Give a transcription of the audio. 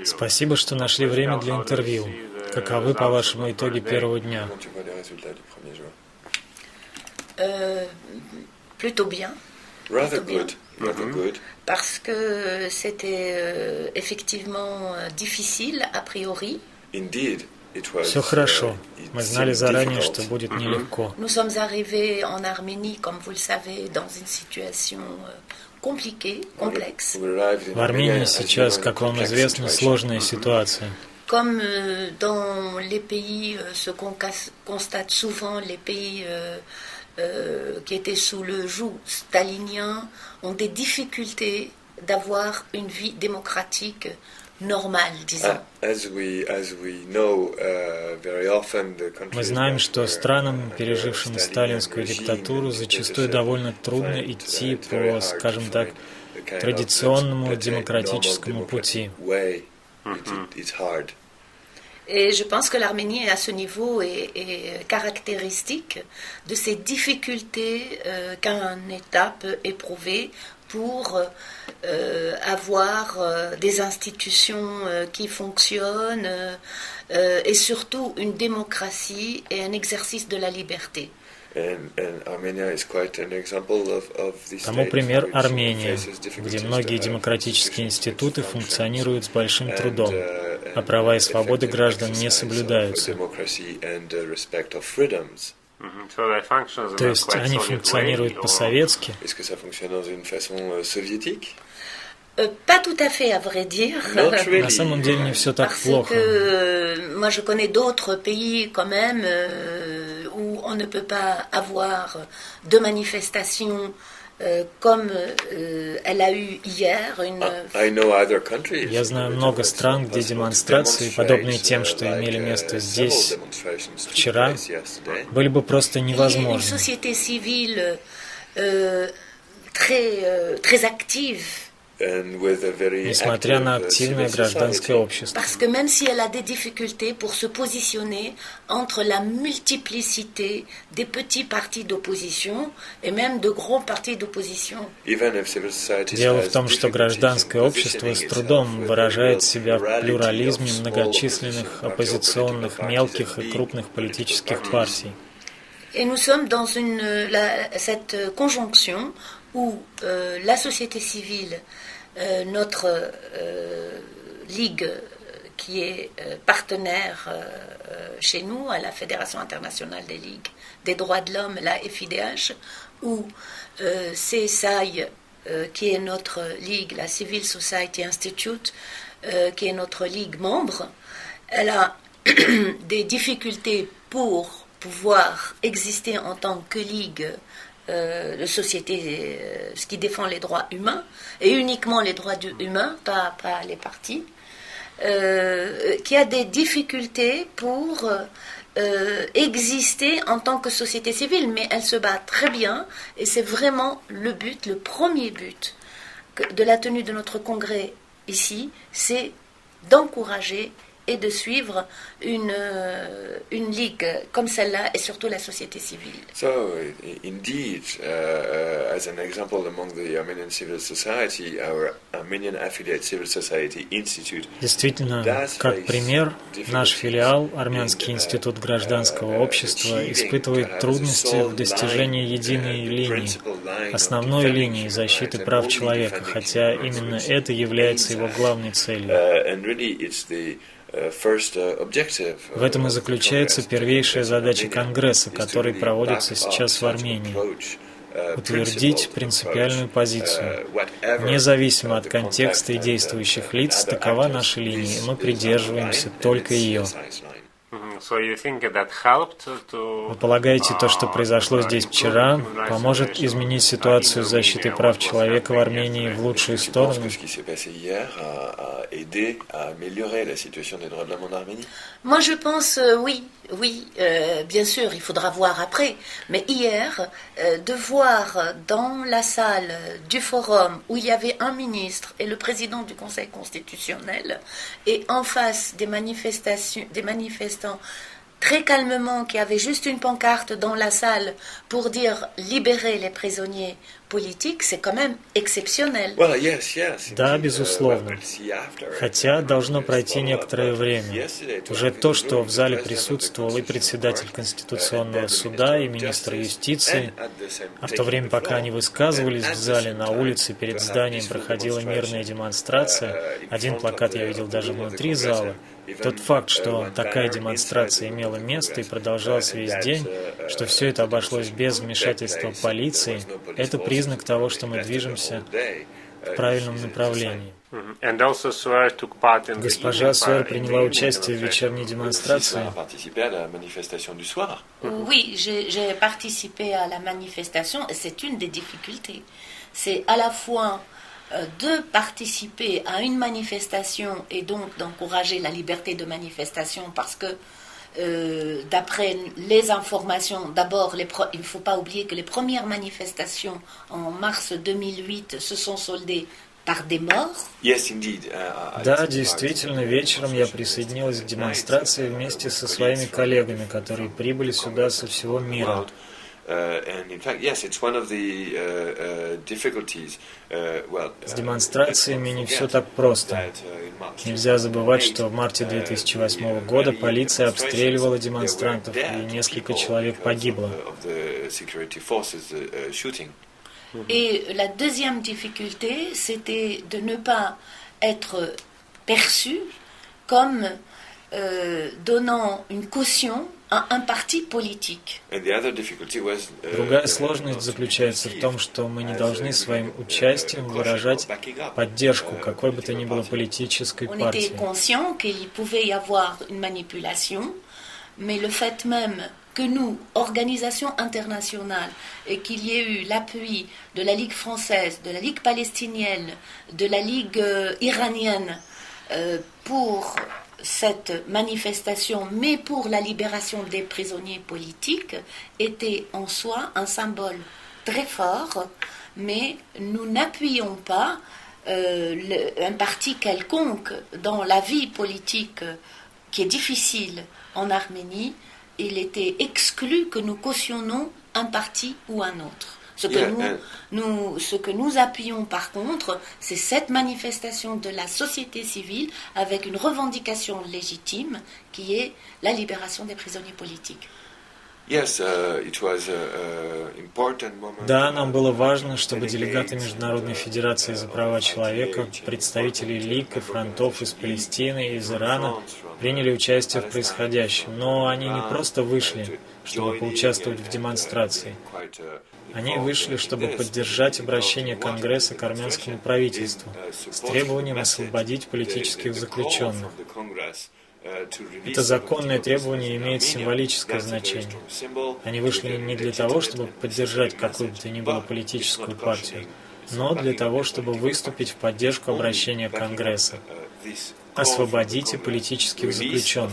Спасибо, что нашли время для интервью. Каковы, по-вашему, итоги первого дня? Plutôt bien. Rather good. Rather good. Parce que c'était effectivement difficile a priori. Indeed. Все хорошо. Мы знали заранее, что будет нелегко. Nous sommes arrivés en Arménie, comme vous le savez, dans une situation compliquée, complexe. В Армении сейчас, как вам известно, сложная ситуация. Comme dans les pays, ce qu'on constate souvent, les pays qui étaient sous le joug stalinien ont des difficultés d'avoir une vie démocratique normale, disons. Мы знаем, что странам, пережившим сталинскую диктатуру, зачастую довольно трудно идти по, скажем так, традиционному демократическому пути. Et je pense que l'Arménie, à ce niveau, est caractéristique de ces difficultés qu'un État peut éprouver pour avoir des institutions qui fonctionnent et surtout une démocratie et un exercice de la liberté. Тому пример Армения, где многие демократические институты функционируют с большим трудом, а права и свободы граждан не соблюдаются. То есть они функционируют по-советски? Pas tout à fait, à vrai dire. На самом деле не все так плохо. Moi, je connais d'autres pays quand même où on ne peut pas avoir de manifestation comme elle a eu hier. Я знаю много стран, где демонстрации, подобные тем, что имели место здесь вчера, были бы просто невозможны. Une société civile très active. Несмотря на активное гражданское общество. Parce que même si elle a des difficultés pour se positionner entre la multiplicité des petits partis d'opposition et même de grands partis d'opposition. Дело в том, что гражданское общество с трудом выражает себя в плюрализме многочисленных оппозиционных мелких и крупных политических партий. Et nous sommes dans cette conjonction où la société civile, notre ligue qui est partenaire chez nous à la Fédération internationale des ligues des droits de l'homme, la FIDH, ou CSI, qui est notre ligue, la Civil Society Institute, qui est notre ligue membre, elle a des difficultés pour pouvoir exister en tant que ligue de société, ce qui défend les droits humains, et uniquement les droits humains, pas les partis, qui a des difficultés pour exister en tant que société civile, mais elle se bat très bien, et c'est vraiment le but, le premier but de la tenue de notre congrès ici, c'est d'encourager et de suivre une ligue comme celle-là et surtout la société civile. So, indeed, as an example among the Armenian civil society, our Armenian affiliate Civil Society Institute. Действительно, как пример, наш филиал, Армянский институт гражданского общества, испытывает трудности в достижении единой линии, основной линии защиты прав человека, хотя именно это является его главной целью. В этом и заключается первейшая задача Конгресса, который проводится сейчас в Армении – утвердить принципиальную позицию. Независимо от контекста и действующих лиц, такова наша линия, и мы придерживаемся только ее. Вы полагаете, то, что произошло здесь вчера, поможет изменить ситуацию защиты прав человека в Армении в лучшую сторону? Moi, je pense, oui, bien sûr, il faudra voir après. Mais hier, de voir dans la salle du forum où il y avait un ministre et le président du Conseil constitutionnel, et en face des manifestants très calmement, qui avait juste une pancarte dans la salle pour dire libérer les prisonniers политик, c'est quand même exceptionnel. Да, безусловно. Хотя должно пройти некоторое время. Уже то, что в зале присутствовал и председатель Конституционного суда, и министр юстиции, а в то время, пока они высказывались в зале, на улице перед зданием проходила мирная демонстрация, один плакат я видел даже внутри зала. Тот факт, что такая демонстрация имела место и продолжалась весь день, что все это обошлось без вмешательства полиции, это признак того, что мы движемся в правильном направлении. Госпожа Суэр приняла участие в вечерней демонстрации. Oui, j'ai participé à la manifestation et c'est une des difficultés. C'est à la fois de participer à une manifestation et donc d'encourager la liberté de manifestation parce que d'après les informations, d'abord, il ne faut pas oublier que les premières manifestations en mars 2008 se sont soldées par des morts. Да, действительно, вечером я присоединилась к демонстрации вместе со своими коллегами, которые прибыли сюда со всего мира. С демонстрациями не все так просто. Нельзя забывать, что в марте 2008 года полиция обстреливала демонстрантов, и несколько человек погибло. Et la deuxième difficulté, c'était de ne pas être perçu comme donnant une caution à un parti politique. Другая сложность заключается в том, что мы не должны своим участием выражать поддержку какой бы то ни было политической партии. On était conscient qu'il pouvait y avoir une manipulation, mais le fait même que nous, organisation internationale, et qu'il y ait eu l'appui de la Ligue française, de la Ligue palestinienne, de la Ligue iranienne pour cette manifestation, mais pour la libération des prisonniers politiques, était en soi un symbole très fort, mais nous n'appuyons pas un parti quelconque dans la vie politique qui est difficile en Arménie. Il était exclu que nous cautionnons un parti ou un autre. Ce que nous appuyons par contre, c'est cette manifestation de la société civile avec une revendication légitime qui est la libération des prisonniers politiques. Да, нам было важно, чтобы делегаты Международной Федерации за права человека, представители лиг и фронтов из Палестины и из Ирана приняли участие в происходящем, но они не просто вышли, чтобы поучаствовать в демонстрации. Они вышли, чтобы поддержать обращение Конгресса к армянскому правительству с требованием освободить политических заключенных. Это законное требование имеет символическое значение. Они вышли не для того, чтобы поддержать какую бы то ни было политическую партию, но для того, чтобы выступить в поддержку обращения Конгресса. Освободите политических заключенных.